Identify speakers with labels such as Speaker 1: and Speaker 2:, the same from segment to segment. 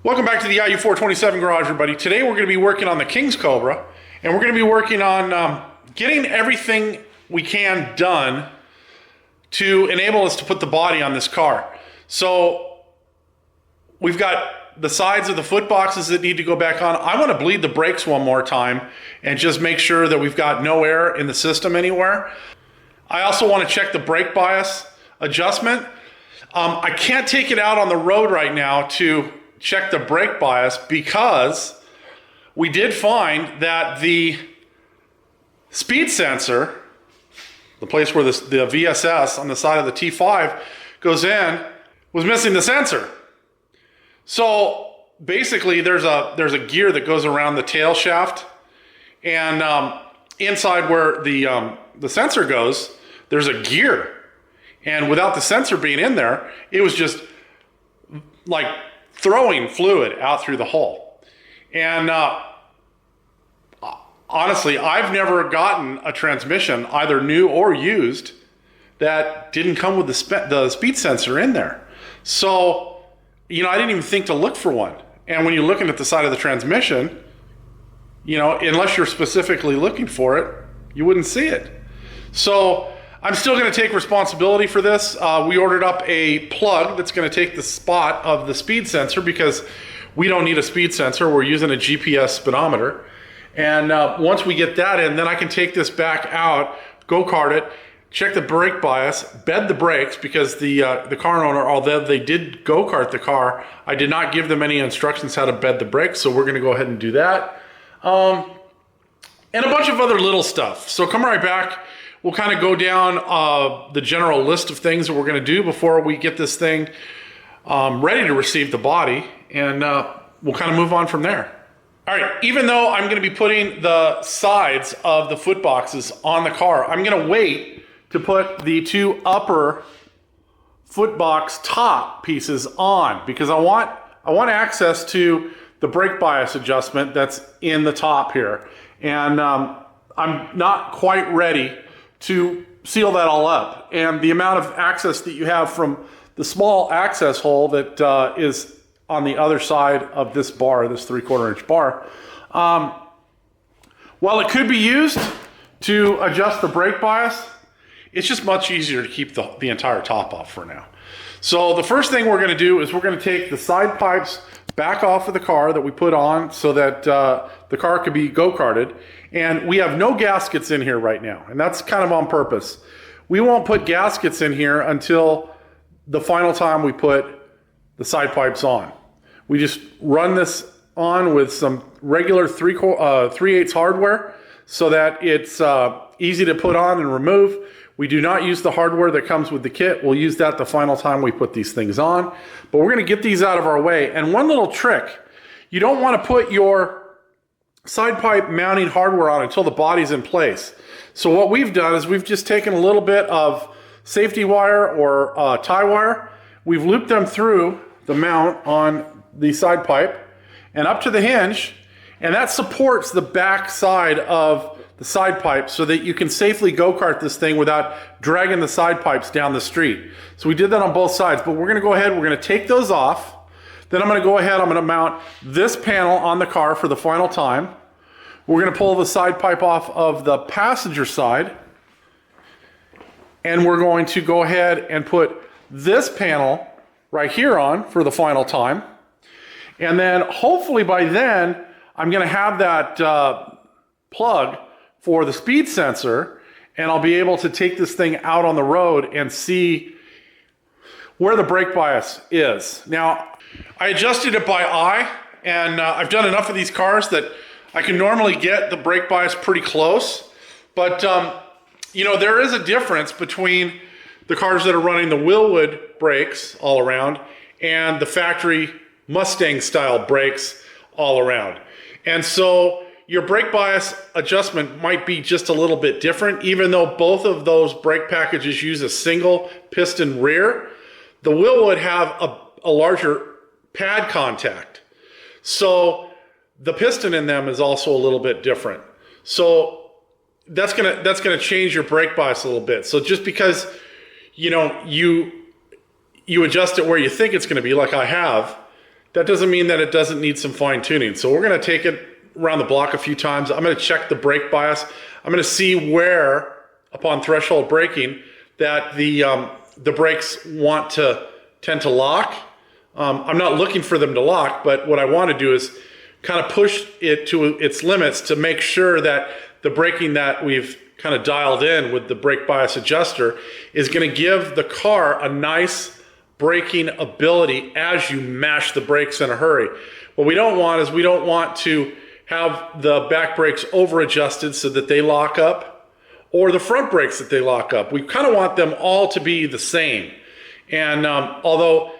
Speaker 1: Welcome back to the IU427 garage, everybody. Today we're going to be working on the King's Cobra, and we're going to be working on getting everything we can done to enable us to put the body on this car. So we've got the sides of the foot boxes that need to go back on. I want to bleed the brakes one more time and just make sure that we've got no air in the system anywhere. I also want to check the brake bias adjustment. I can't take it out on the road right now to check the brake bias because we did find that the speed sensor, the place where the VSS on the side of the T5 goes in, was missing the sensor. So basically there's a gear that goes around the tail shaft, and inside where the sensor goes, there's a gear. And without the sensor being in there, it was just like throwing fluid out through the hole. And honestly, I've never gotten a transmission, either new or used, that didn't come with the speed sensor in there. So, you know, I didn't even think to look for one. And when you're looking at the side of the transmission, you know, unless you're specifically looking for it, you wouldn't see it. So I'm still going to take responsibility for this. We ordered up a plug that's going to take the spot of the speed sensor because we don't need a speed sensor. We're using a GPS speedometer. And once we get that in, then I can take this back out, go-kart it, check the brake bias, bed the brakes, because the car owner, although they did go-kart the car, I did not give them any instructions how to bed the brakes, so we're going to go ahead and do that. And a bunch of other little stuff. So come right back. We'll kind of go down the general list of things that we're going to do before we get this thing ready to receive the body, and we'll kind of move on from there. All right, even though I'm going to be putting the sides of the foot boxes on the car, I'm going to wait to put the two upper foot box top pieces on because I want access to the brake bias adjustment that's in the top here, and I'm not quite ready to seal that all up. And the amount of access that you have from the small access hole that is on the other side of this bar, this 3/4 inch bar, while it could be used to adjust the brake bias, it's just much easier to keep the entire top off for now. So the first thing we're going to do is we're going to take the side pipes back off of the car that we put on so that the car could be go-karted. And we have no gaskets in here right now, and that's kind of on purpose. We won't put gaskets in here until the final time we put the side pipes on. We just run this on with some regular 3/8 hardware so that it's easy to put on and remove. We do not use the hardware that comes with the kit. We'll use that the final time we put these things on. But we're going to get these out of our way. And one little trick, you don't want to put your side pipe mounting hardware on until the body's in place. So what we've done is we've just taken a little bit of safety wire or tie wire. We've looped them through the mount on the side pipe and up to the hinge, and that supports the back side of the side pipe so that you can safely go-kart this thing without dragging the side pipes down the street. So we did that on both sides, but we're going to go ahead, we're going to take those off. Then I'm going to go ahead, I'm going to mount this panel on the car for the final time. We're going to pull the side pipe off of the passenger side. And we're going to go ahead and put this panel right here on for the final time. And then hopefully by then, I'm going to have that plug for the speed sensor, and I'll be able to take this thing out on the road and see where the brake bias is. Now, I adjusted it by eye, and I've done enough of these cars that I can normally get the brake bias pretty close. But, you know, there is a difference between the cars that are running the Willwood brakes all around and the factory Mustang-style brakes all around. And so your brake bias adjustment might be just a little bit different, even though both of those brake packages use a single piston rear. The Willwood have a larger pad contact. So the piston in them is also a little bit different. So that's gonna change your brake bias a little bit. So just because, you know, you adjust it where you think it's gonna be, like I have, that doesn't mean that it doesn't need some fine tuning. So we're going to take it around the block a few times. I'm going to check the brake bias. I'm going to see where, upon threshold braking, that the brakes tend to lock. I'm not looking for them to lock, but what I want to do is kind of push it to its limits to make sure that the braking that we've kind of dialed in with the brake bias adjuster is going to give the car a nice braking ability as you mash the brakes in a hurry. What we don't want is we don't want to have the back brakes over adjusted so that they lock up, or the front brakes that they lock up. We kind of want them all to be the same. And although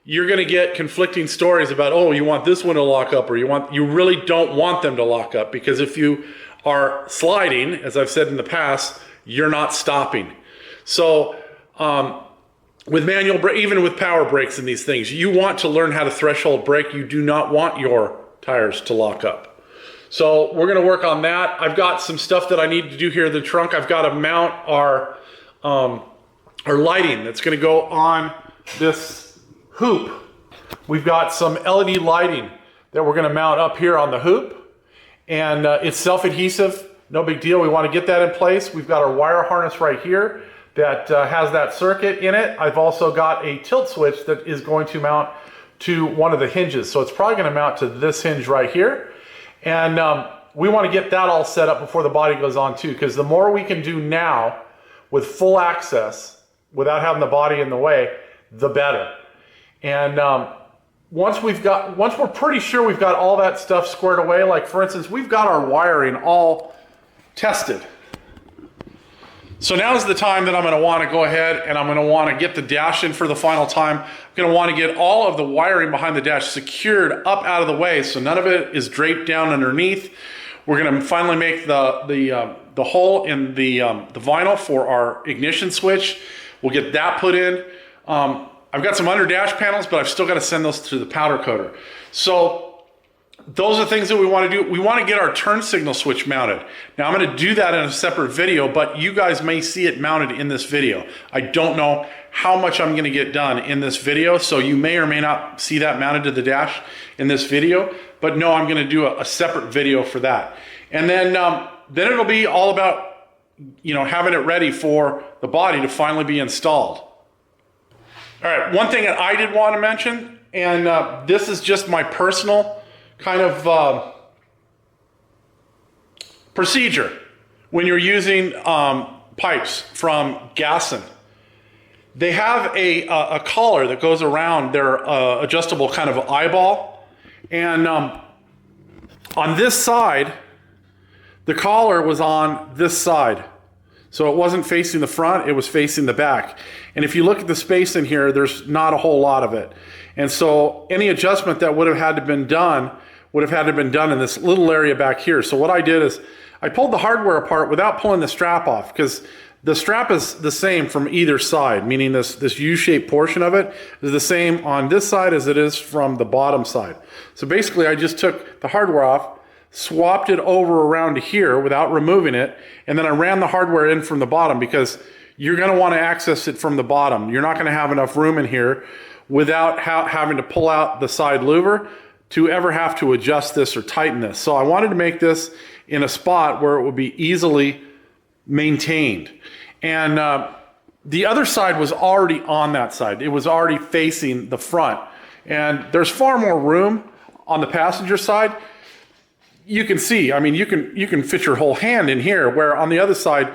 Speaker 1: you're going to get conflicting stories about, oh, you want this one to lock up, or you really don't want them to lock up, because if you are sliding, as I've said in the past, you're not stopping. So with manual brake, even with power brakes and these things, you want to learn how to threshold brake. You do not want your tires to lock up. So we're going to work on that. I've got some stuff that I need to do here in the trunk. I've got to mount our lighting that's going to go on this hoop. We've got some LED lighting that we're going to mount up here on the hoop, and it's self-adhesive, no big deal. We want to get that in place. We've got our wire harness right here that has that circuit in it. I've also got a tilt switch that is going to mount to one of the hinges. So it's probably going to mount to this hinge right here. And we want to get that all set up before the body goes on too, because the more we can do now with full access without having the body in the way, the better. And once we're pretty sure we've got all that stuff squared away, like for instance, we've got our wiring all tested. So now's the time that I'm going to want to go ahead and I'm going to want to get the dash in for the final time. I'm going to want to get all of the wiring behind the dash secured up out of the way so none of it is draped down underneath. We're going to finally make the hole in the vinyl for our ignition switch. We'll get that put in. I've got some under dash panels, but I've still got to send those to the powder coater. So those are things that we want to do. We want to get our turn signal switch mounted. Now I'm going to do that in a separate video, but you guys may see it mounted in this video. I don't know how much I'm going to get done in this video, so you may or may not see that mounted to the dash in this video, but no, I'm going to do a separate video for that. And then it'll be all about, you know, having it ready for the body to finally be installed. All right, one thing that I did want to mention, and this is just my personal kind of procedure when you're using pipes from Gasson. They have a collar that goes around their adjustable kind of eyeball, and on this side, the collar was on this side. So it wasn't facing the front, it was facing the back. And if you look at the space in here, there's not a whole lot of it. And so any adjustment that would have had to been done would have had to have been done in this little area back here. So what I did is I pulled the hardware apart without pulling the strap off, because the strap is the same from either side, meaning this U-shaped portion of it is the same on this side as it is from the bottom side. So basically I just took the hardware off, swapped it over around to here without removing it, and then I ran the hardware in from the bottom, because you're going to want to access it from the bottom. You're not going to have enough room in here without having to pull out the side louver to ever have to adjust this or tighten this. So I wanted to make this in a spot where it would be easily maintained. And the other side was already on that side. It was already facing the front. And there's far more room on the passenger side. You can see, I mean, you can fit your whole hand in here, where on the other side,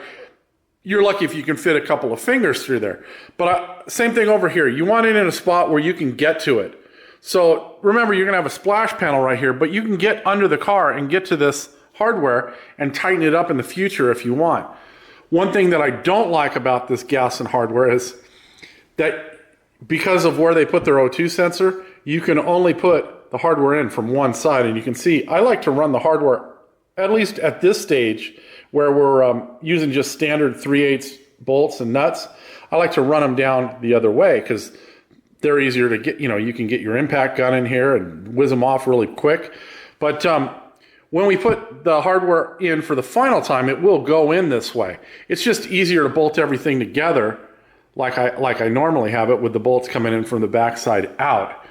Speaker 1: you're lucky if you can fit a couple of fingers through there. But same thing over here. You want it in a spot where you can get to it. So remember, you're going to have a splash panel right here, but you can get under the car and get to this hardware and tighten it up in the future if you want. One thing that I don't like about this Gasson hardware is that because of where they put their O2 sensor, you can only put the hardware in from one side. And you can see, I like to run the hardware, at least at this stage, where we're using just standard 3/8 bolts and nuts. I like to run them down the other way, because they're easier to get, you know, you can get your impact gun in here and whiz them off really quick. But when we put the hardware in for the final time, it will go in this way. It's just easier to bolt everything together like I normally have it, with the bolts coming in from the backside out.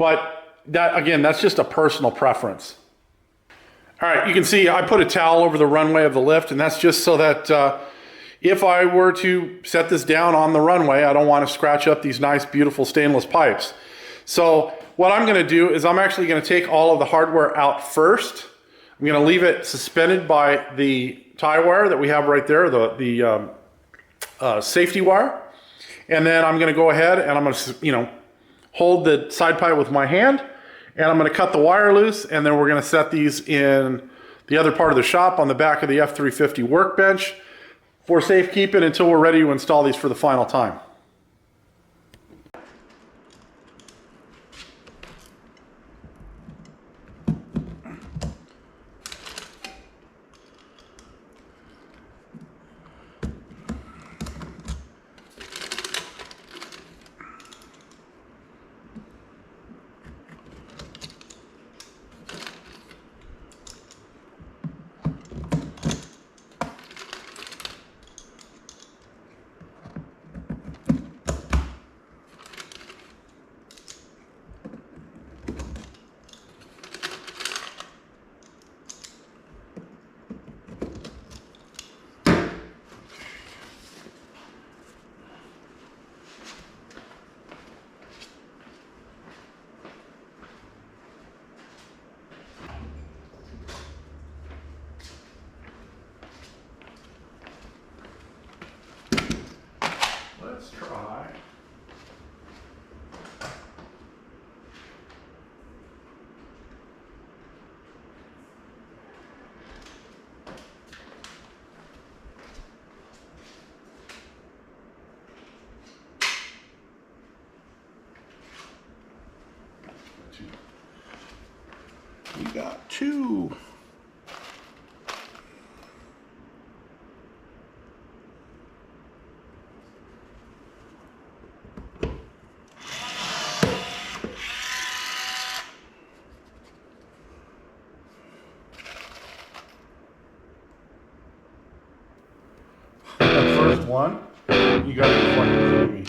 Speaker 1: But that, again, that's just a personal preference. All right, you can see I put a towel over the runway of the lift, and that's just so that if I were to set this down on the runway, I don't want to scratch up these nice, beautiful stainless pipes. So what I'm going to do is I'm actually going to take all of the hardware out first. I'm going to leave it suspended by the tie wire that we have right there, the safety wire. And then I'm going to go ahead and I'm going to, hold the side pipe with my hand, and I'm going to cut the wire loose, and then we're going to set these in the other part of the shop on the back of the F350 workbench for safekeeping until we're ready to install these for the final time. Let's try. We got two. The first one, you got to be fucking kidding me.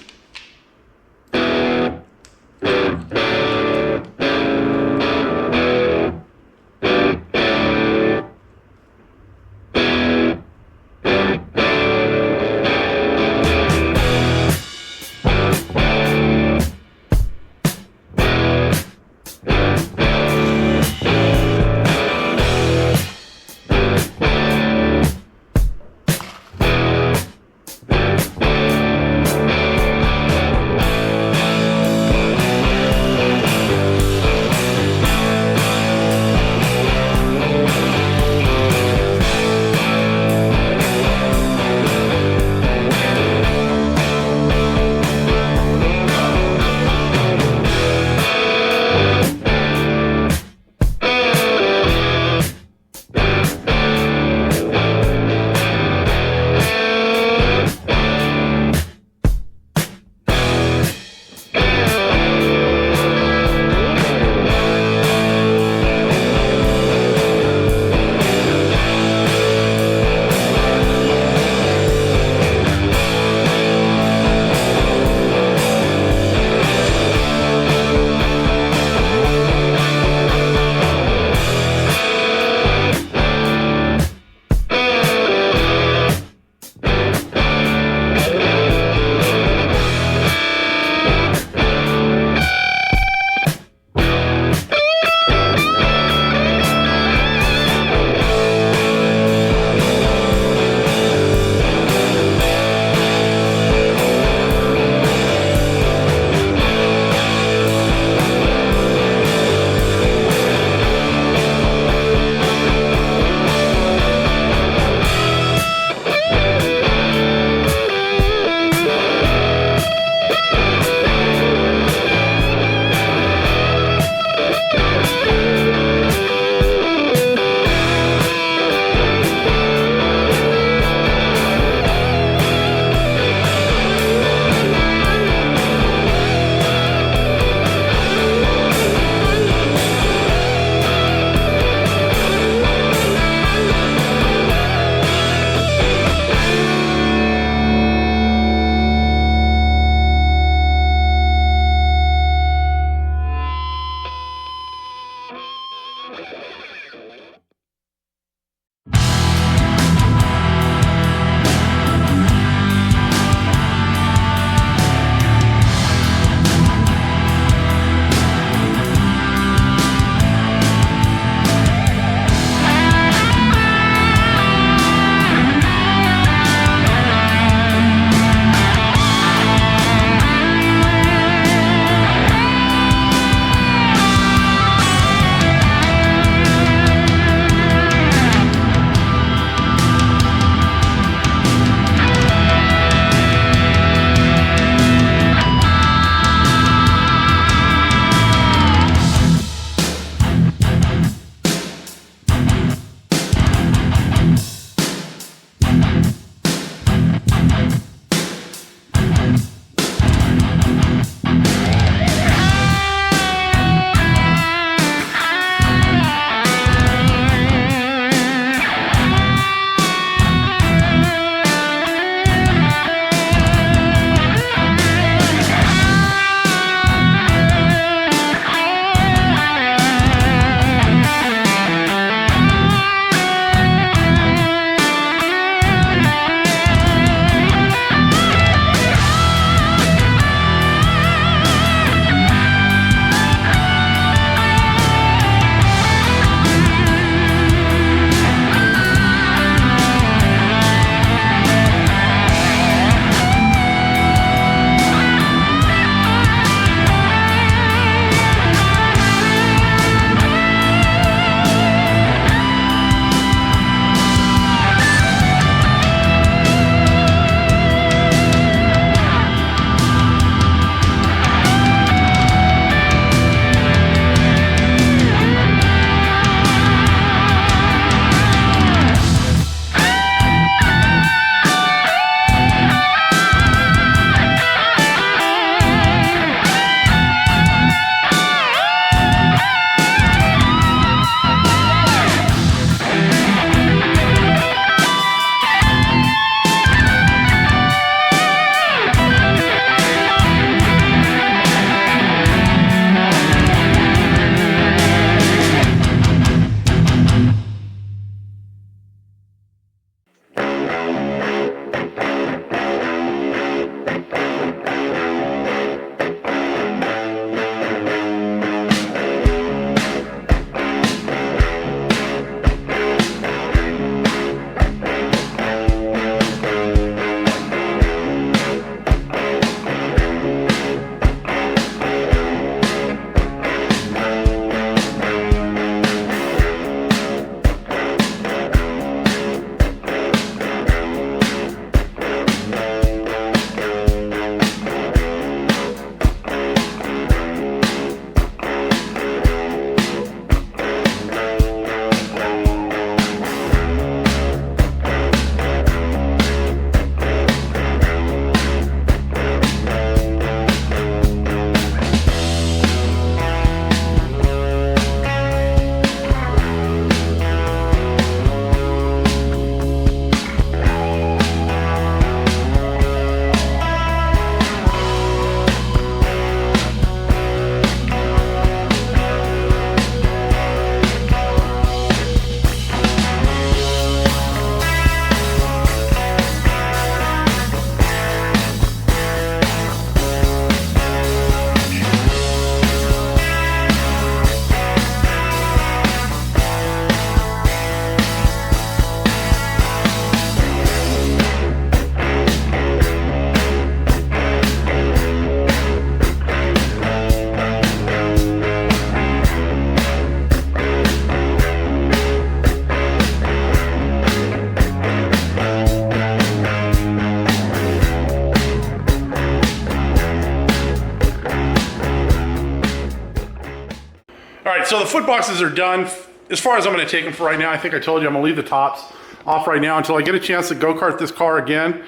Speaker 1: All right, so the foot boxes are done. As far as I'm going to take them for right now, I think I told you I'm going to leave the tops off right now until I get a chance to go-kart this car again,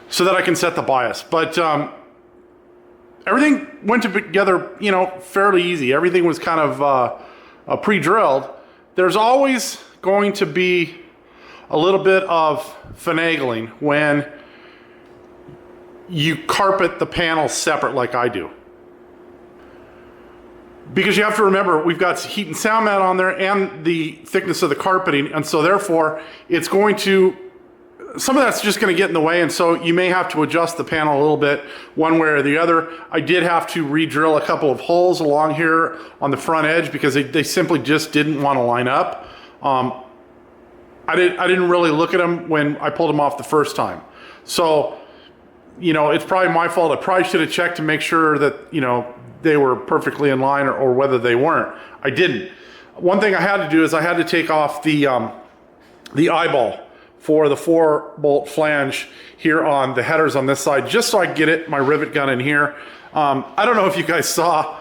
Speaker 1: so that I can set the bias. But everything went together, you know, fairly easy. Everything was kind of pre-drilled. There's always going to be a little bit of finagling when you carpet the panels separate like I do. Because you have to remember, we've got heat and sound mat on there and the thickness of the carpeting, and so therefore it's going to, some of that's just going to get in the way, and so you may have to adjust the panel a little bit one way or the other. I did have to re-drill a couple of holes along here on the front edge because they simply just didn't want to line up. I didn't really look at them when I pulled them off the first time. So, you know, it's probably my fault. I probably should have checked to make sure that, you know, they were perfectly in line or whether they weren't. I didn't. One thing I had to do is I had to take off the eyeball for the 4-bolt flange here on the headers on this side, just so I could get my rivet gun in here. I don't know if you guys saw,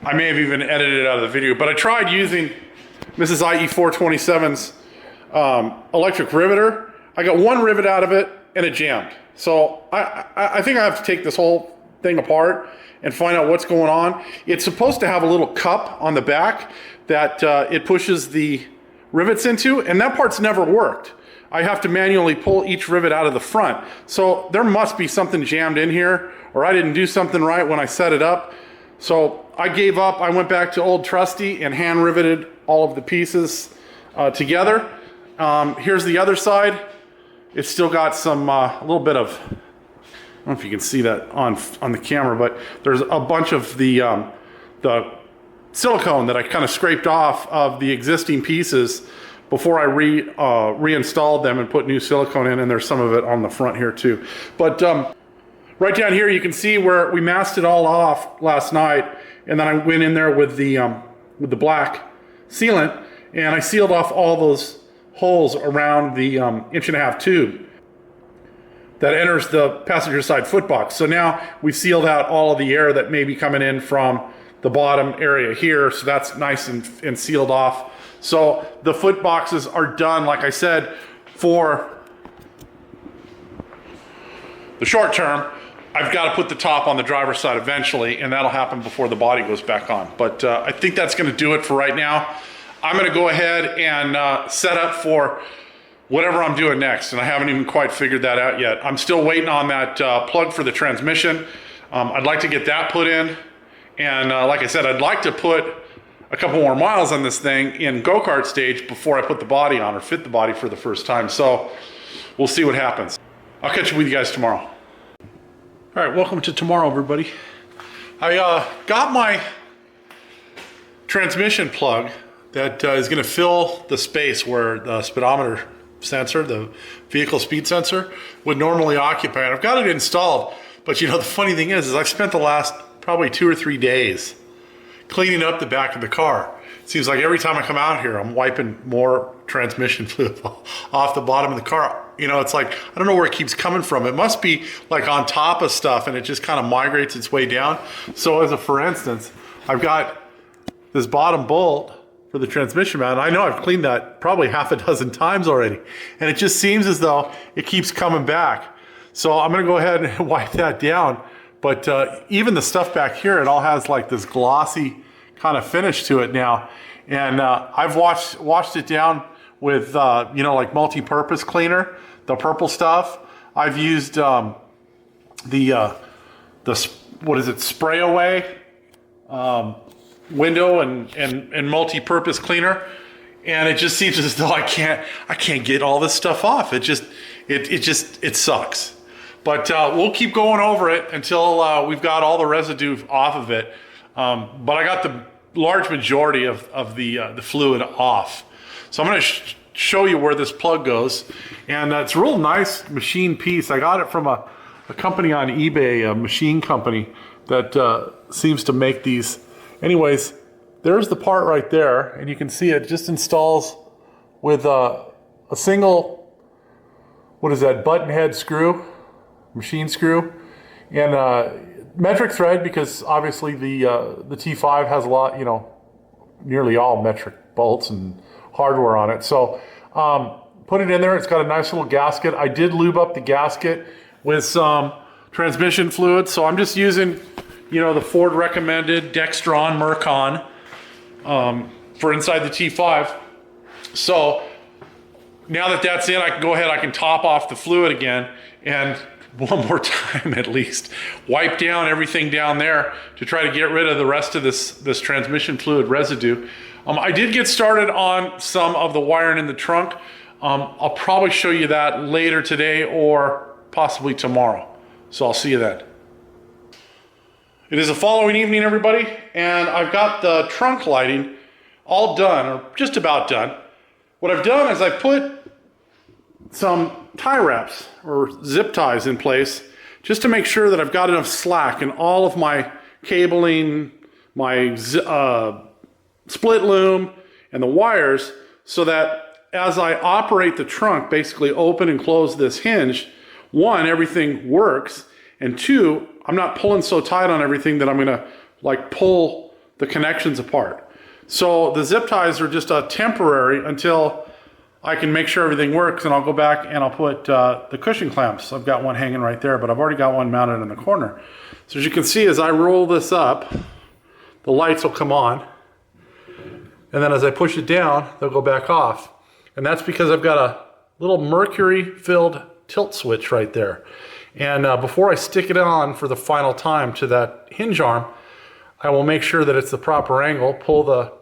Speaker 1: I may have even edited it out of the video, but I tried using Mrs. IE427's electric riveter. I got one rivet out of it and it jammed. So I think I have to take this whole thing apart and find out what's going on. It's supposed to have a little cup on the back that it pushes the rivets into, and that part's never worked. I have to manually pull each rivet out of the front. So there must be something jammed in here, or I didn't do something right when I set it up. So I gave up. I went back to old trusty and hand riveted all of the pieces together. Here's the other side. It's still got some a little bit of, I don't know if you can see that on the camera, but there's a bunch of the silicone that I kind of scraped off of the existing pieces before I reinstalled them and put new silicone in, and there's some of it on the front here too. But right down here you can see where we masked it all off last night, and then I went in there with the black sealant and I sealed off all those holes around the 1.5-inch tube that enters the passenger side foot box. So now we've sealed out all of the air that may be coming in from the bottom area here, so that's nice and sealed off. So the foot boxes are done, like I said, for the short term. I've got to put the top on the driver's side eventually, and that'll happen before the body goes back on. But I think that's going to do it for right now. I'm going to go ahead and set up for whatever I'm doing next, and I haven't even quite figured that out yet. I'm still waiting on that plug for the transmission. I'd like to get that put in, and like I said, I'd like to put a couple more miles on this thing in go-kart stage before I put the body on or fit the body for the first time. So we'll see what happens. I'll catch up with you guys tomorrow. All right, welcome to tomorrow, everybody. I got my transmission plug that is going to fill the space where the speedometer sensor, the vehicle speed sensor, would normally occupy. And I've got it installed, but you know, the funny thing is I've spent the last probably 2 or 3 days cleaning up the back of the car. It seems like every time I come out here, I'm wiping more transmission fluid off the bottom of the car. You know, it's like, I don't know where it keeps coming from. It must be like on top of stuff and it just kind of migrates its way down. So as a, for instance, I've got this bottom bolt for the transmission mount. I know I've cleaned that probably 6 times already, and it just seems as though it keeps coming back. So I'm gonna go ahead and wipe that down. But even the stuff back here, it all has like this glossy kind of finish to it now. And I've washed it down with you know, like multi-purpose cleaner, the purple stuff. I've used what is it, spray away window and multi-purpose cleaner, and it just seems as though I can't get all this stuff off. It sucks. But we'll keep going over it until we've got all the residue off of it. But I got the large majority of the fluid off. So I'm going to show you where this plug goes, and it's a real nice machine piece. I got it from a company on eBay, a machine company that seems to make these. Anyways, there's the part right there, and you can see it just installs with a single, what is that, button head screw, machine screw, and
Speaker 2: metric thread, because obviously the T5 has a lot, you know, nearly all metric bolts and hardware on it. So put it in there. It's got a nice little gasket. I did lube up the gasket with some transmission fluid. So I'm just using, you know, the Ford recommended Dextron Mercon for inside the T5. So now that that's in, I can go ahead, I can top off the fluid again, and one more time at least, wipe down everything down there to try to get rid of the rest of this transmission fluid residue. I did get started on some of the wiring in the trunk. I'll probably show you that later today or possibly tomorrow. So I'll see you then. It is the following evening, everybody, and I've got the trunk lighting all done, or just about done. What I've done is I put some tie wraps or zip ties in place just to make sure that I've got enough slack in all of my cabling, my split loom, and the wires, so that as I operate the trunk, basically open and close this hinge, one, everything works, and two, I'm not pulling so tight on everything that I'm gonna like pull the connections apart. So the zip ties are just temporary until I can make sure everything works, and I'll go back and I'll put the cushion clamps. I've got one hanging right there, but I've already got one mounted in the corner. So as you can see, as I roll this up, the lights will come on, and then as I push it down, they'll go back off. And that's because I've got a little mercury-filled tilt switch right there. And before I stick it on for the final time to that hinge arm, I will make sure that it's the proper angle, pull the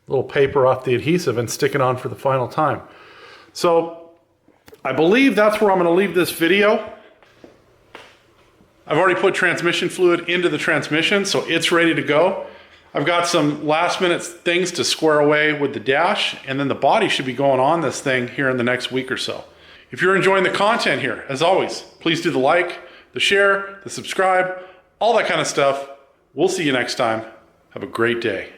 Speaker 2: little paper off the adhesive, and stick it on for the final time. So I believe that's where I'm going to leave this video. I've already put transmission fluid into the transmission, so it's ready to go. I've got some last minute things to square away with the dash, and then the body should be going on this thing here in the next week or so. If you're enjoying the content here, as always, please do the like, the share, the subscribe, all that kind of stuff. We'll see you next time. Have a great day.